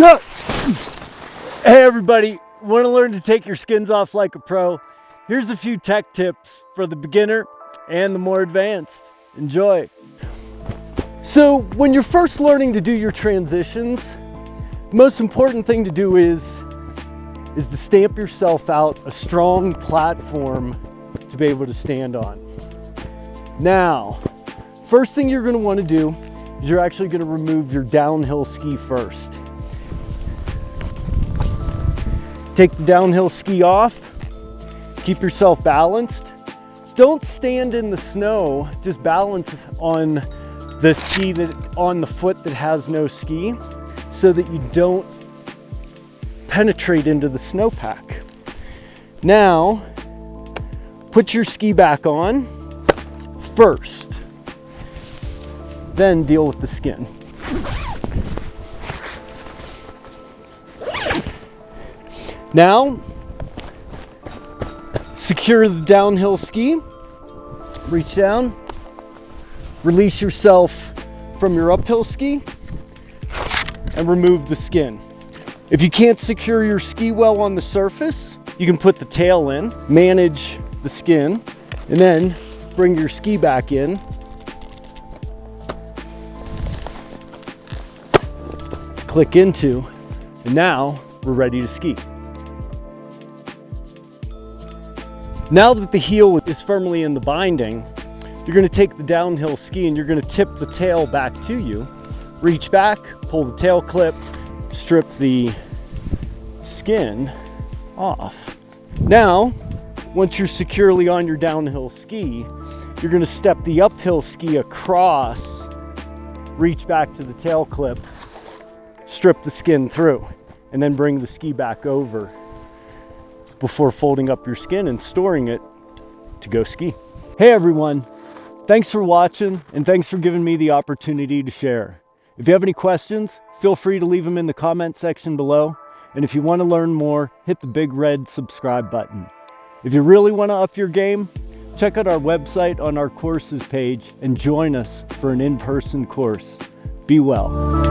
Go! Hey everybody, want to learn to take your skins off like a pro? Here's a few tech tips for the beginner and the more advanced. Enjoy. So when you're first learning to do your transitions, the most important thing to do is to stamp yourself out a strong platform to be able to stand on. Now, first thing you're going to want to do is you're actually going to remove your downhill ski first. Take the downhill ski off, keep yourself balanced. Don't stand in the snow, just balance on the ski on the foot that has no ski so that you don't penetrate into the snowpack. Now, put your ski back on first, then deal with the skin. Now, secure the downhill ski, reach down, release yourself from your uphill ski, and remove the skin. If you can't secure your ski well on the surface, you can put the tail in, manage the skin, and then bring your ski back in. Click into, and now we're ready to ski. Now that the heel is firmly in the binding, you're going to take the downhill ski and you're going to tip the tail back to you. Reach back, pull the tail clip, strip the skin off. Now, once you're securely on your downhill ski, you're going to step the uphill ski across, reach back to the tail clip, strip the skin through, and then bring the ski back over before folding up your skin and storing it to go ski. Hey everyone, thanks for watching and thanks for giving me the opportunity to share. If you have any questions, feel free to leave them in the comment section below. And if you want to learn more, hit the big red subscribe button. If you really want to up your game, check out our website on our courses page and join us for an in-person course. Be well.